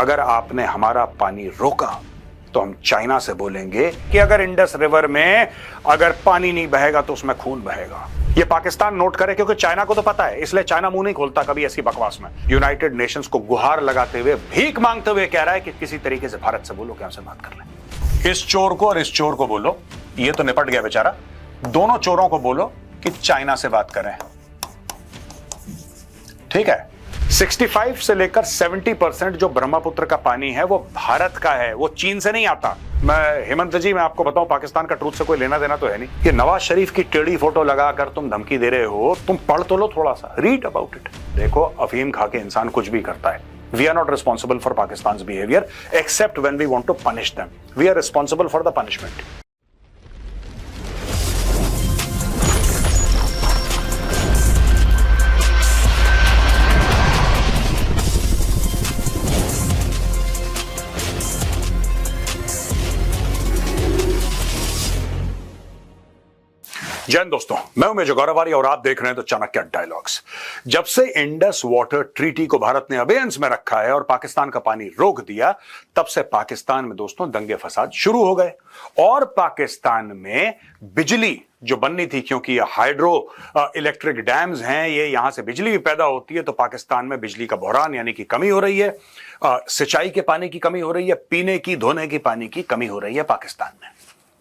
अगर आपने हमारा पानी रोका तो हम चाइना से बोलेंगे कि अगर इंडस रिवर में अगर पानी नहीं बहेगा तो उसमें खून बहेगा। ये पाकिस्तान नोट करे, क्योंकि चाइना को तो पता है, इसलिए चाइना मुंह नहीं खोलता कभी ऐसी बकवास में। यूनाइटेड नेशंस को गुहार लगाते हुए, भीख मांगते हुए कह रहा है कि किसी तरीके से भारत से बोलो कि हमसे बात कर ले। इस चोर को और इस चोर को बोलो, ये तो निपट गया बेचारा। दोनों चोरों को बोलो कि चाइना से बात करें, ठीक है। 65 से लेकर 70% जो ब्रह्मपुत्र का पानी है वो भारत का है, वो चीन से नहीं आता। मैं हेमंत जी, मैं आपको बताऊं, पाकिस्तान का ट्रूथ से कोई लेना देना तो है नहीं। ये नवाज शरीफ की टेढ़ी फोटो लगाकर तुम धमकी दे रहे हो, तुम पढ़ तो लो थोड़ा सा, रीड अबाउट इट। देखो, अफीम खा के इंसान कुछ भी करता है। We are not responsible for Pakistan behaviour except when we want to punish them. We are responsible for the punishment. जय हिंद दोस्तों, मैं हूं मेजर गौरवारी और आप देख रहे हैं तो चाणक्य डायलॉग्स। जब से इंडस वाटर ट्रीटी को भारत ने अबेयंस में रखा है और पाकिस्तान का पानी रोक दिया, तब से पाकिस्तान में दोस्तों दंगे फसाद शुरू हो गए। और पाकिस्तान में बिजली जो बननी थी, क्योंकि ये हाइड्रो इलेक्ट्रिक डैम्स हैं, ये यहां से बिजली भी पैदा होती है, तो पाकिस्तान में बिजली का बहरान यानी कि कमी हो रही है। सिंचाई के पानी की कमी हो रही है, पीने की, धोने की पानी की कमी हो रही है पाकिस्तान में।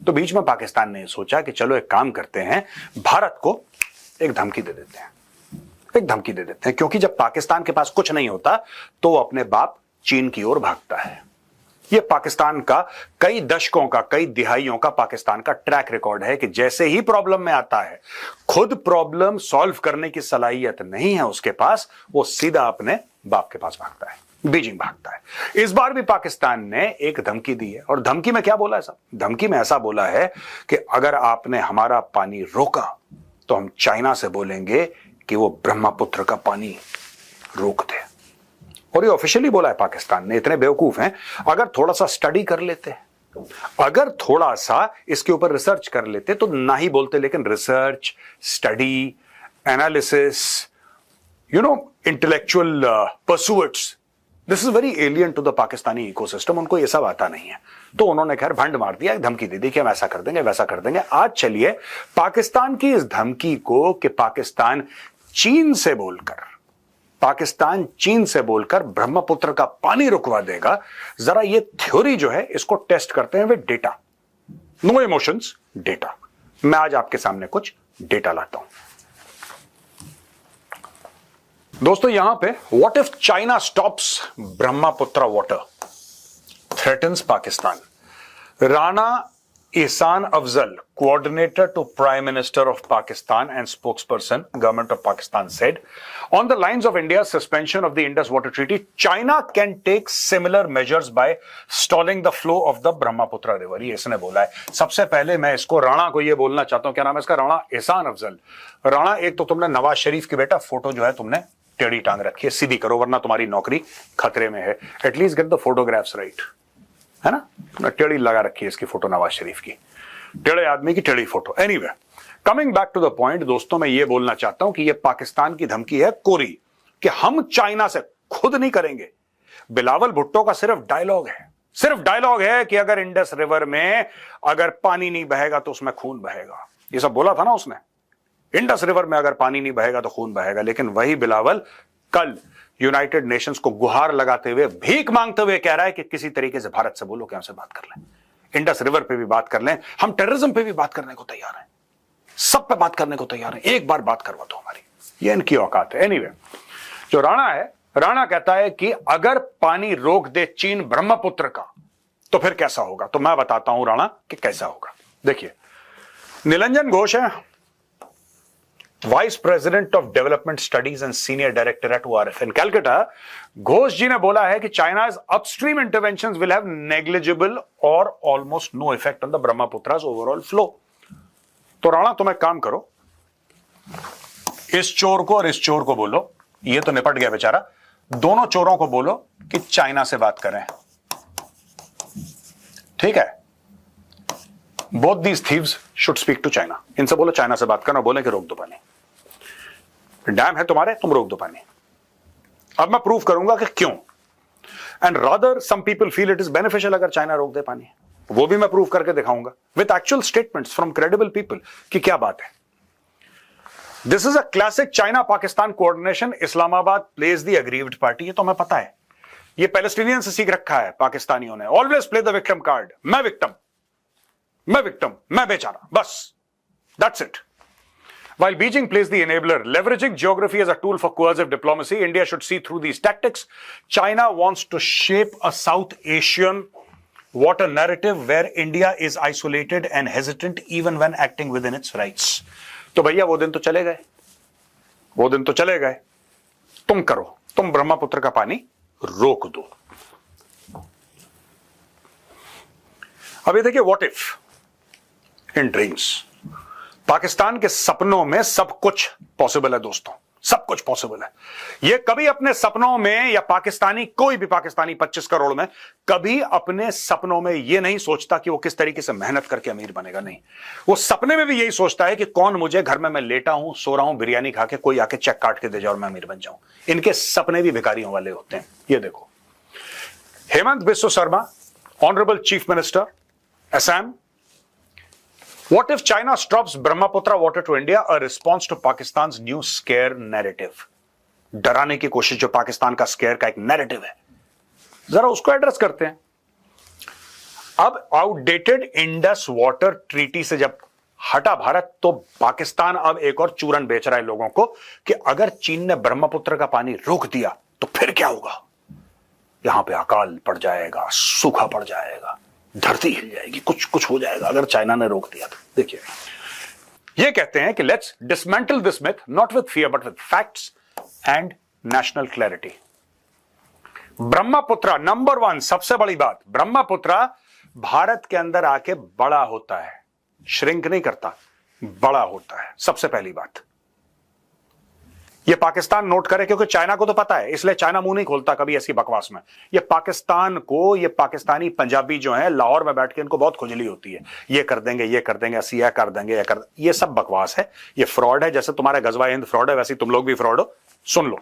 तो बीच में पाकिस्तान ने सोचा कि चलो एक काम करते हैं, भारत को एक धमकी दे देते हैं, क्योंकि जब पाकिस्तान के पास कुछ नहीं होता तो वो अपने बाप चीन की ओर भागता है। ये पाकिस्तान का कई दशकों का, कई दिहाइयों का पाकिस्तान का ट्रैक रिकॉर्ड है कि जैसे ही प्रॉब्लम में आता है, खुद प्रॉब्लम सॉल्व करने की सलाहियत नहीं है उसके पास, वो सीधा अपने बाप के पास भागता है, बीजिंग भागता है। इस बार भी पाकिस्तान ने एक धमकी दी है, और धमकी में क्या बोला है साहब? धमकी में ऐसा बोला है कि अगर आपने हमारा पानी रोका तो हम चाइना से बोलेंगे कि वो ब्रह्मपुत्र का पानी रोक दे। और ये ऑफिशियली बोला है पाकिस्तान ने। इतने बेवकूफ हैं, अगर थोड़ा सा स्टडी कर लेते, अगर थोड़ा सा इसके ऊपर रिसर्च कर लेते तो ना ही बोलते, लेकिन research, study, analysis, intellectual pursuits, this is very alien to the Pakistani ecosystem. उनको ये सब आता नहीं है, तो उन्होंने खैर भंड मार दिया, एक धमकी दे दी कि हम ऐसा कर देंगे, वैसा कर देंगे। आज चलिए पाकिस्तान की इस धमकी को कि पाकिस्तान चीन से बोलकर ब्रह्मपुत्र का पानी रुकवा देगा, जरा ये थ्योरी जो है इसको टेस्ट करते हैं with data. No emotions, data. मैं आज आपके सामने कुछ डेटा लाता हूं दोस्तों। यहां पे what if China stops Brahmaputra water threatens Pakistan. Rana Ehsan Afzal, coordinator to Prime Minister of Pakistan and spokesperson, Government of Pakistan, said, on the lines of India's suspension of the Indus Water Treaty, China can take similar measures by stalling the flow of the Brahmaputra River. ये इसने बोला है। सबसे पहले मैं इसको राणा को ये बोलना चाहता हूं, क्या नाम है इसका? राणा एहसान अफजल। राणा, एक तो तुमने नवाज शरीफ की बेटा फोटो जो है तुमने टेढ़ी टांग रखी है, सीधी करो वरना तुम्हारी नौकरी खतरे में है। At least get the photographs right, है ना? टेढ़ी लगा रखी है इसकी फोटो, नवाज शरीफ की, टेढ़े आदमी की टेढ़ी photo. Anyway, coming back to the point दोस्तों, मैं ये बोलना चाहता हूं कि ये पाकिस्तान की धमकी है कोरी, कि हम चाइना से खुद नहीं करेंगे। बिलावल भुट्टो का सिर्फ डायलॉग है कि अगर इंडस रिवर में अगर पानी नहीं बहेगा तो उसमें खून बहेगा। ये सब बोला था ना उसने, इंडस रिवर में अगर पानी नहीं बहेगा तो खून बहेगा। लेकिन वही बिलावल कल यूनाइटेड नेशंस को गुहार लगाते हुए, भीख मांगते हुए कह रहा है कि किसी तरीके से भारत से बोलो कि हमसे बात कर लें, इंडस रिवर पे भी बात कर लें, हम टेररिज्म पे भी बात करने को तैयार हैं, सब पे बात करने को तैयार हैं, एक बार बात करवा दो हमारी। ये इनकी औकात है। एनीवे, जो राणा है, राणा कहता है कि अगर पानी रोक दे चीन ब्रह्मपुत्र का तो फिर कैसा होगा। तो मैं बताता हूं राणा कि कैसा होगा। देखिए, निरंजन घोष है, vice president of development studies and senior director at ORF इन कैलकाटा। घोष जी ने बोला है कि चाइना's upstream interventions will have negligible or almost no effect on the Brahmaputra's overall flow। तो राणा, तुम एक काम करो, इस चोर को और इस चोर को बोलो, ये तो निपट गया बेचारा, दोनों चोरों को बोलो कि चाइना से बात करें, ठीक है? Both these thieves should speak to China. इनसे बोलो चाइना से बात करना, बोले कि रोक दो पानी, डैम है तुम्हारे, तुम रोक दो पानी। अब मैं प्रूव करूंगा कि क्यों। And rather some people feel it is beneficial अगर चाइना रोक दे पानी, वो भी मैं प्रूव करके दिखाऊंगा with actual statements from credible people कि क्या बात है। This is a classic China Pakistan coordination, Islamabad plays the aggrieved party. ये तो हमें पता है, ये पैलेस्टीनियन से सीख रखा है पाकिस्तानियों ने, always play the victim card, मैं विक्टिम, मैं विक्टिम, मैं बेचारा, बस that's it. While Beijing plays the enabler, leveraging geography as a tool for coercive diplomacy, India should see through these tactics. China wants to shape a South Asian water narrative where India is isolated and hesitant even when acting within its rights. तो भैया वो दिन तो चले गए, वो दिन तो चले गए। तुम करो, तुम ब्रह्मपुत्र का पानी रोक दो। अभी देखिए, what if in dreams, Pakistan के सपनों में सब कुछ पॉसिबल है दोस्तों, सब कुछ पॉसिबल है। ये कभी अपने सपनों में, या पाकिस्तानी, कोई भी पाकिस्तानी 25 करोड़ में कभी अपने सपनों में ये नहीं सोचता कि वो किस तरीके से मेहनत करके अमीर बनेगा, नहीं। वो सपने में भी यही सोचता है कि कौन मुझे, घर में मैं लेटा हूं, सो रहा हूं, बिरयानी खा के कोई आके चेक काट के दे जाए और मैं अमीर बन जाऊं। इनके सपने भी भिखारियों वाले होते हैं। ये देखो, Hemant Biswa Sharma, honourable chief minister, Assam. What if China stops Brahmaputra water to India? A response to Pakistan's new scare narrative. डराने की कोशिश जो पाकिस्तान का स्केयर का एक नैरेटिव है, जरा उसको एड्रेस करते हैं। अब आउटडेटेड इंडस वाटर ट्रीटी से जब हटा भारत, तो पाकिस्तान अब एक और चूरन बेच रहा है लोगों को कि अगर चीन ने ब्रह्मपुत्र का पानी रोक दिया तो फिर क्या होगा। यहां पे अकाल पड़ जाएगा, सूखा पड़ जाएगा, धरती हिल जाएगी, कुछ कुछ हो जाएगा अगर चाइना ने रोक दिया तो। देखिए, ये कहते हैं कि let's dismantle this myth not with fear but with facts and national clarity. Brahmaputra number 1, सबसे बड़ी बात, ब्रह्मपुत्र भारत के अंदर आके बड़ा होता है, श्रिंक नहीं करता, बड़ा होता है, सबसे पहली बात। ये पाकिस्तान नोट करे, क्योंकि चाइना को तो पता है, इसलिए चाइना मुंह नहीं खोलता कभी ऐसी बकवास में। ये पाकिस्तान को, ये पाकिस्तानी पंजाबी जो हैं लाहौर में बैठ के, इनको बहुत खुजली होती है, ये कर देंगे, ये कर देंगे, ऐसी कर देंगे, ये सब बकवास है, ये फ्रॉड है। जैसे तुम्हारा गजवा हिंद फ्रॉड है, वैसे तुम लोग भी फ्रॉड हो। सुन लो,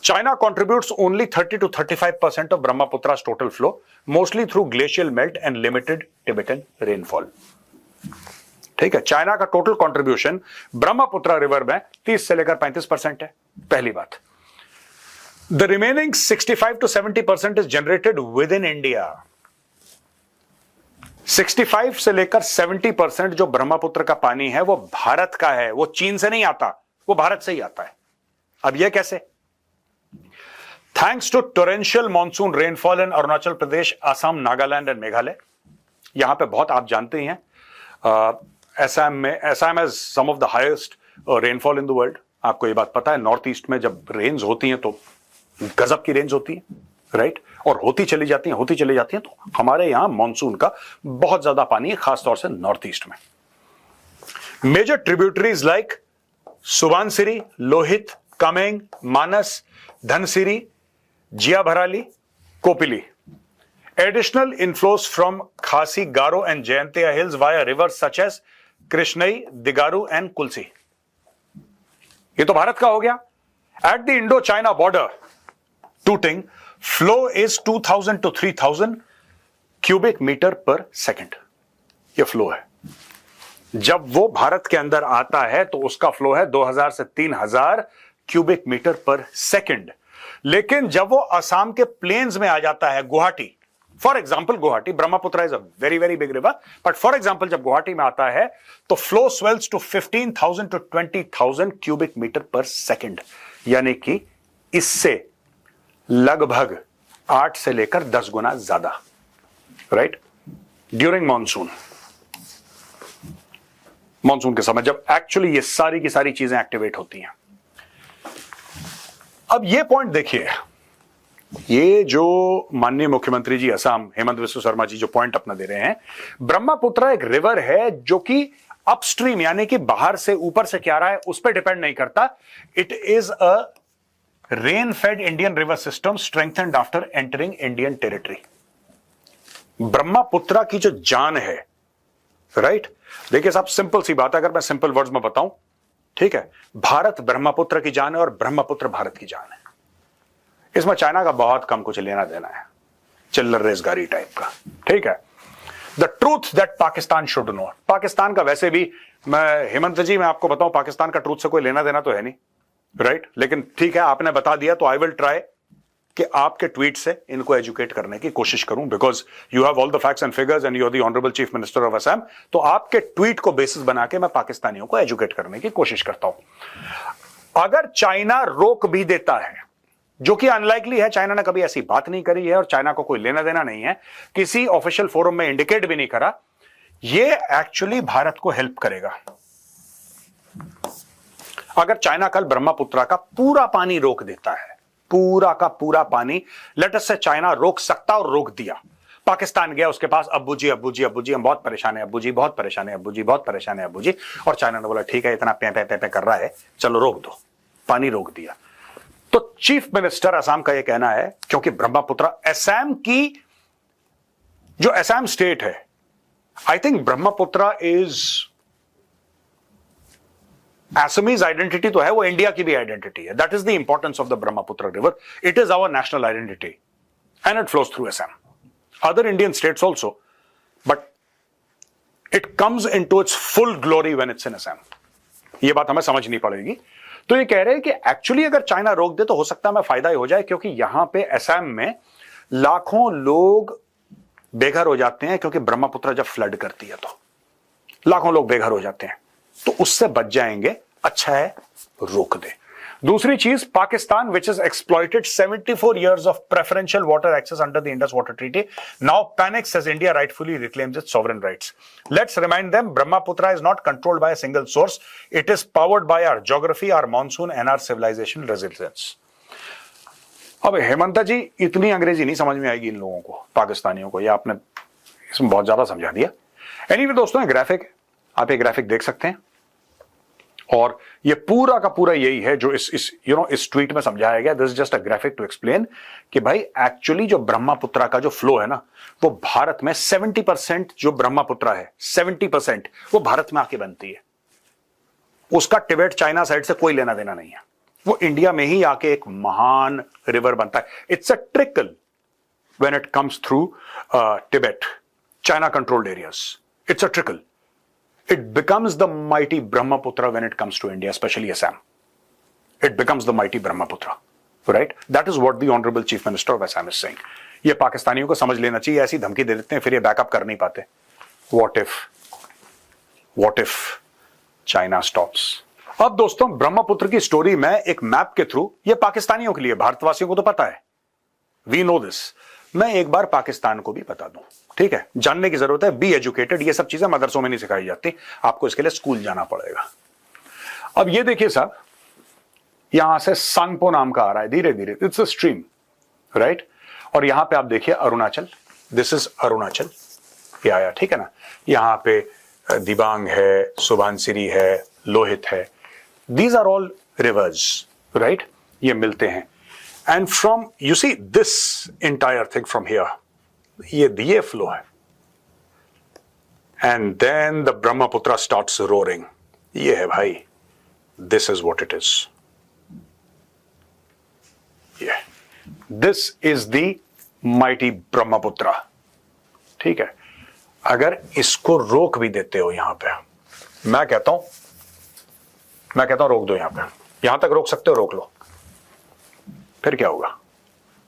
China contributes only 30 to 35% of Brahmaputra's total flow, mostly through glacial melt and limited Tibetan rainfall. ठीक है, चाइना का टोटल कंट्रीब्यूशन ब्रह्मपुत्र रिवर में 30 से लेकर 35% है, पहली बात। The remaining 65 to 70% is generated with in India. 65 से लेकर 70% जो ब्रह्मपुत्र का पानी है वो भारत का है, वो चीन से नहीं आता, वो भारत से ही आता है। अब यह कैसे? Thanks to torrential monsoon rainfall in Arunachal Pradesh, Assam, Nagaland and Meghalaya. यहां पे बहुत, आप जानते ही हैं, Assam has some of the highest rainfall in the world. आपको ये बात पता है, नॉर्थ ईस्ट में जब रेंज होती हैं तो गजब की रेंज होती है, राइट, और होती चली जाती हैं। तो हमारे यहां मॉनसून का बहुत ज्यादा पानी है, खासतौर से नॉर्थ ईस्ट में। Major tributaries like Subansiri, Lohit, Kameng, Manas, Dhansiri, Jiabharali, Kopili. Additional inflows from Khasi, Garo and Jayantia hills via rivers such as Krishnai, Digaru and Kulsi. ये तो भारत का हो गया। At the Indo-China border, Tooting, flow is 2000 to 3000 cubic meter per second. ये flow है। जब वो भारत के अंदर आता है तो उसका फ्लो है 2000 से 3000 क्यूबिक मीटर पर सेकंड। लेकिन जब वो असम के प्लेन्स में आ जाता है, Guwahati, for example Guwahati, Brahmaputra is a very very big river, but for example जब गुवाहाटी में आता है तो flow swells to 15,000 to 20,000 cubic metre per second, यानी कि इससे लगभग 8 से लेकर 10 गुना ज्यादा, राइट, ड्यूरिंग मानसून के समय, जब एक्चुअली ये सारी की सारी चीजें एक्टिवेट होती हैं। अब ये पॉइंट देखिए, ये जो माननीय मुख्यमंत्री जी असम हेमंत बिस्व शर्मा जी जो पॉइंट अपना दे रहे हैं, ब्रह्मपुत्र एक रिवर है जो कि अपस्ट्रीम यानी कि बाहर से ऊपर से क्या रहा है उस पर डिपेंड नहीं करता। It is a rain fade Indian river system strengthened after entering Indian territory. Brahmaputra की जो जान है, राइट, देखिए साहब, सिंपल सी बात है, अगर मैं सिंपल वर्ड्स में बताऊं, ठीक है, भारत ब्रह्मपुत्र की जान है और ब्रह्मपुत्र भारत की जान है। इसमें चाइना का बहुत कम कुछ लेना देना है, चिल्लर रेसगारी टाइप का, ठीक है। The truth that Pakistan should know, Pakistan का वैसे भी, मैं हेमंत जी मैं आपको बताऊं, पाकिस्तान का ट्रूथ से कोई लेना देना तो है नहीं, राइट, लेकिन ठीक है आपने बता दिया तो आई विल ट्राई कि आपके ट्वीट से इनको एजुकेट करने की कोशिश करूं, because you have all the facts and figures and you are the honourable chief minister of Assam, तो आपके ट्वीट को बेसिस बना के मैं पाकिस्तानियों को एजुकेट करने की कोशिश करता हूं। अगर चाइना रोक भी देता है, जो कि अनलाइकली है, चाइना ने कभी ऐसी बात नहीं करी है और चाइना को कोई लेना देना नहीं है, किसी ऑफिशियल फोरम में इंडिकेट भी नहीं करा, ये एक्चुअली भारत को हेल्प करेगा। अगर चाइना कल ब्रह्मपुत्रा का पूरा पानी रोक देता है, पूरा का पूरा पानी, लेट अस से चाइना रोक सकता और रोक दिया, पाकिस्तान गया उसके पास, अब्बू जी हम बहुत परेशान है, अब्बू जी बहुत परेशान है, अब्बू जी बहुत परेशान है, अब्बू जी, और चाइना ने बोला ठीक है इतना पे पे पे पे कर रहा है, चलो रोक दो, पानी रोक दिया। तो चीफ मिनिस्टर असम का यह कहना है, क्योंकि ब्रह्मपुत्रा असम की, जो असम स्टेट है, I think Brahmaputra is Assamese identity तो है, वो इंडिया की भी आइडेंटिटी है। That is the importance of the Brahmaputra river, it is our national identity and it flows through Assam, other Indian states also, but it comes in to its full glory when it's in Assam. ये बात हमें समझनी पड़ेगी। तो ये कह रहे हैं कि एक्चुअली अगर चाइना रोक दे तो हो सकता है हमें फायदा ही हो जाए, क्योंकि यहां पे असम में लाखों लोग बेघर हो जाते हैं, क्योंकि ब्रह्मपुत्र जब फ्लड करती है तो लाखों लोग बेघर हो जाते हैं, तो उससे बच जाएंगे, अच्छा है रोक दे। दूसरी चीज, Pakistan which is exploited 74 years of preferential water access under the Indus Water Treaty now panics as India rightfully reclaims its sovereign rights. Let's remind them Brahmaputra is not controlled by a single source, it is powered by our geography, our monsoon and our civilization resilience. अब हेमंता जी इतनी अंग्रेजी नहीं समझ में आएगी इन लोगों को, पाकिस्तानियों को, या आपने इसमें बहुत ज्यादा समझा दिया। एनीवे दोस्तों, ग्राफिक, आप ये ग्राफिक देख सकते हैं, और ये पूरा का पूरा यही है जो इस ट्वीट में समझाया गया। This is just a graphic to explain कि भाई एक्चुअली जो ब्रह्मपुत्रा का जो फ्लो है ना, वो भारत में 70% जो ब्रह्मपुत्रा है, 70% वो भारत में आके बनती है। उसका टिबेट चाइना साइड से कोई लेना देना नहीं है, वो इंडिया में ही आके एक महान रिवर बनता है। It's a trickle when it comes through Tibet, China controlled areas, it's a trickle. It becomes the mighty Brahmaputra when it comes to India, especially Assam. It becomes the mighty Brahmaputra, right? That is what the Honorable Chief Minister of Assam is saying. ये पाकिस्तानियों को समझ लेना चाहिए, ऐसी धमकी दे देते हैं फिर ये बैकअप कर नहीं पाते। What if China stops? अब दोस्तों, ब्रह्मपुत्र की स्टोरी में एक मैप के थ्रू, ये पाकिस्तानियों के लिए, भारतवासियों को तो पता है, वी नो दिस, मैं एक बार पाकिस्तान को भी बता दूं, ठीक है, जानने की जरूरत है, बी एजुकेटेड। ये सब चीजें मदरसों में नहीं सिखाई जाती, आपको इसके लिए स्कूल जाना पड़ेगा। अब ये देखिए साहब, यहां से सांगपो नाम का आ रहा है धीरे धीरे, इट्स अ स्ट्रीम, राइट, और यहां पे आप देखिए अरुणाचल, दिस इज अरुणाचल, ये आया, ठीक है ना, यहां पे दिबांग है, सुबनसिरी है, लोहित है, these are all rivers, right, ये मिलते हैं। And from, you see this entire thing from here, ये flow है, and then the Brahmaputra starts roaring, ये है भाई, this is what it is, yeah, this is the mighty Brahmaputra, ठीक है। अगर इसको रोक भी देते हो यहां पे, मैं कहता हूं रोक दो, यहां पे, यहां तक रोक सकते हो, रोक लो, फिर क्या होगा?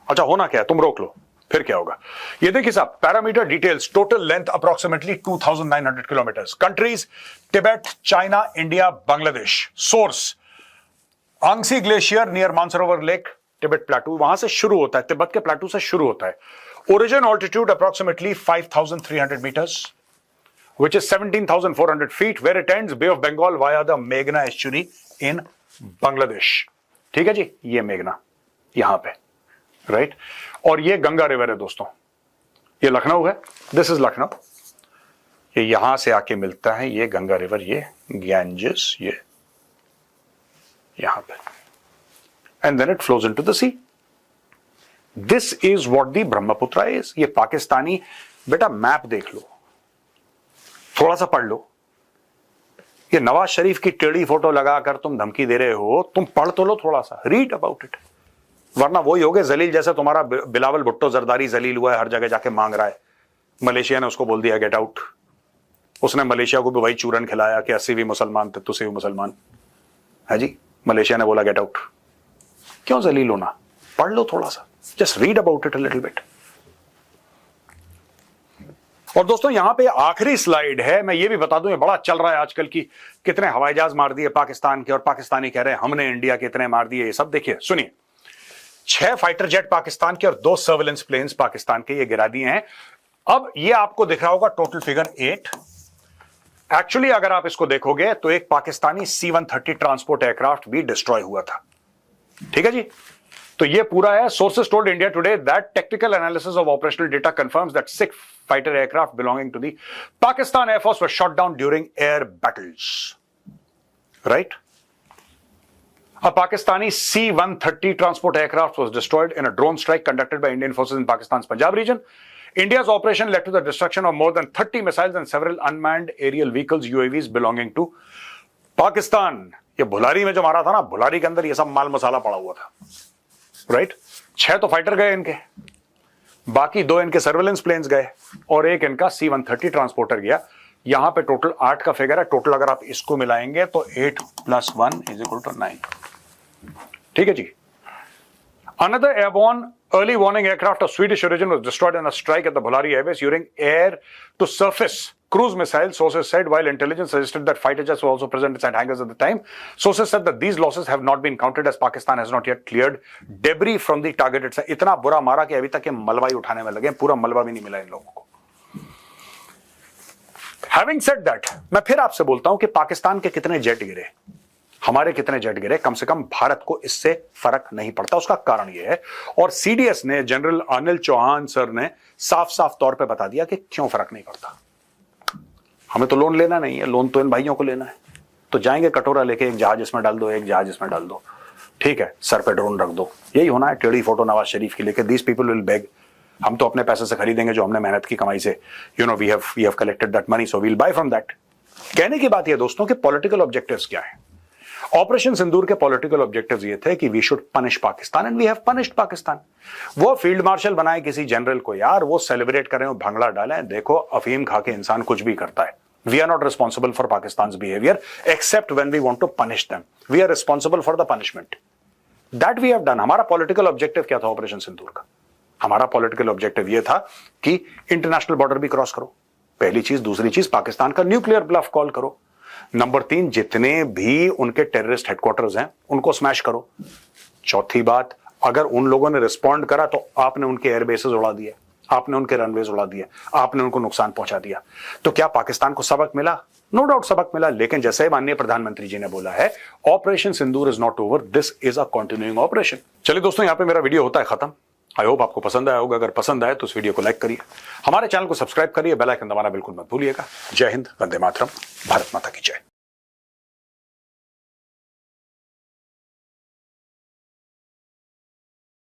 अच्छा, होना क्या है, तुम रोक लो, फिर क्या होगा? ये देखिए साहब, parameter details, total length approximately 2900 kilometres, countries Tibet, China, India, Bangladesh, source Angsi glacier near Mansarovar lake, Tibet plateau, वहां से शुरू होता है, तिब्बत के प्लेटू से शुरू होता है। Origin altitude approximately 5300 meters, which is 17,400 feet, where it ends Bay of Bengal via the Meghna estuary in Bangladesh। ठीक है जी, ये मेघना यहां पे, राइट, और ये गंगा रिवर है दोस्तों, ये लखनऊ है, दिस इज लखनऊ, ये यहां से आके मिलता है, ये गंगा रिवर, ये गैंजेस, ये यहां पे, and then it flows into the sea. This is what the Brahmaputra is. ये पाकिस्तानी, बेटा मैप देख लो, थोड़ा सा पढ़ लो, ये नवाज शरीफ की टेढ़ी फोटो लगाकर तुम धमकी दे रहे हो, तुम पढ़ तो लो थोड़ा सा, रीड अबाउट इट, वरना वही हो गए जलील, जैसे तुम्हारा बिलावल भुट्टो जरदारी जलील हुआ है, हर जगह जाके मांग रहा है। मलेशिया ने उसको बोल दिया गेट आउट। उसने मलेशिया को भी वही चूरन खिलाया कि 80 भी मुसलमान थे, तुसे भी मुसलमान है जी। मलेशिया ने बोला गेट आउट। क्यों जलील होना? पढ़ लो थोड़ा सा, just read about it a little bit. और दोस्तों यहां पे आखिरी स्लाइड है, मैं ये भी बता दूं, ये बड़ा चल रहा है आजकल की कितने हवाई जहाज मार दिए पाकिस्तान के, और पाकिस्तानी कह रहे हैं हमने इंडिया के इतने मार दिए। ये सब देखिए, सुनिए। 6 फाइटर जेट पाकिस्तान के और 2 सर्वेलेंस प्लेन्स पाकिस्तान के ये गिरा दिए हैं। अब ये आपको दिख रहा होगा टोटल फिगर 8। एक्चुअली अगर आप इसको देखोगे तो एक पाकिस्तानी C-130 ट्रांसपोर्ट एयरक्राफ्ट भी डिस्ट्रॉय हुआ था। ठीक है जी, तो ये पूरा है। Sources told India Today that technical analysis of operational data confirms that 6 fighter aircraft belonging to the Pakistan air force were shot down during air battles. Right? A Pakistani C-130 transport aircraft was destroyed in a drone strike conducted by Indian forces in Pakistan's Punjab region. India's operation led to the destruction of more than 30 missiles and several unmanned aerial vehicles, UAVs, belonging to Pakistan. ये भुलारी में जो मारा था ना, भुलारी के अंदर ये सब माल मसाला पड़ा हुआ था। राइट? 6 तो फाइटर गए इनके, बाकी 2 इनके सर्वेलेंस प्लेन्स गए, और एक इनका C-130 ट्रांसपोर्टर गया। यहां पे टोटल 8 का फिगर है। टोटल अगर आप इसको मिलाएंगे तो 8 + 1 = 9। ठीक है जी। Another airborne early warning aircraft of Swedish origin was destroyed in a strike at the Bholari Airbase using air to surface cruise missiles, sources said, while intelligence suggested that fighter jets were also present inside hangars at the time. Sources said that these losses have not been counted as Pakistan has not yet cleared debris from the targeted site. इतना बुरा मारा कि अभी तक ये मलबा ही उठाने में लगे, पूरा मलबा भी नहीं मिला इन लोगों को। Having said that, मैं फिर आपसे बोलता हूं कि पाकिस्तान के कितने जेट गिरे, हमारे कितने जेट गिरे, कम से कम भारत को इससे फर्क नहीं पड़ता। उसका कारण यह है, और सीडीएस ने, जनरल अनिल चौहान सर ने साफ साफ तौर पे बता दिया कि क्यों फर्क नहीं पड़ता। हमें तो लोन लेना नहीं है, लोन तो इन भाइयों को लेना है। तो जाएंगे कटोरा लेके, एक जहाज इसमें डाल दो, एक जहाज इसमें डाल दो, ठीक है, सर पे ड्रोन रख दो। यही होना है। टेढ़ी फोटो नवाज शरीफ की लेके, दीज पीपल विल बेग, हम तो अपने पैसे से खरीदेंगे जो हमने मेहनत की कमाई से, we have collected that money, so we'll buy from that. कहने की बात यह दोस्तों कि पॉलिटिकल ऑब्जेक्टिव्स क्या है। ऑपरेशन सिंदूर के पॉलिटिकल ऑब्जेक्टिव्स ये थे कि we should punish Pakistan, and we have punished Pakistan. वो फील्ड मार्शल बनाए किसी जनरल को, यार वो सेलिब्रेट करें, वो भंगड़ा डालें, देखो अफीम खा के इंसान कुछ भी करता है। We are not responsible for Pakistan behaviour except when we want to punish them. We are responsible for the punishment that we have done. हमारा पॉलिटिकल ऑब्जेक्टिव क्या था ऑपरेशन सिंदूर का? हमारा पॉलिटिकल ऑब्जेक्टिव यह था कि इंटरनेशनल बॉर्डर भी क्रॉस करो, पहली चीज। दूसरी चीज, पाकिस्तान का न्यूक्लियर ब्लफ कॉल करो। नंबर 3, जितने भी उनके टेररिस्ट हेडक्वार्टर्स हैं उनको स्मैश करो। चौथी बात, अगर उन लोगों ने रिस्पॉन्ड करा तो आपने उनके एयरबेसेस उड़ा दिए, आपने उनके रनवेज उड़ा दिए, आपने उनको नुकसान पहुंचा दिया। तो क्या पाकिस्तान को सबक मिला? नो डाउट सबक मिला, लेकिन जैसे माननीय प्रधानमंत्री जी ने बोला है, operation Sindoor is not over, this is a continuing operation. चलिए दोस्तों, यहां पे मेरा वीडियो होता है खत्म। आई होप आपको पसंद आया होगा। अगर पसंद आए तो इस वीडियो को लाइक करिए, हमारे चैनल को सब्सक्राइब करिए, बेल आइकन दबाना बिल्कुल मत भूलिएगा। जय हिंद, वंदे मातरम, भारत माता की जय।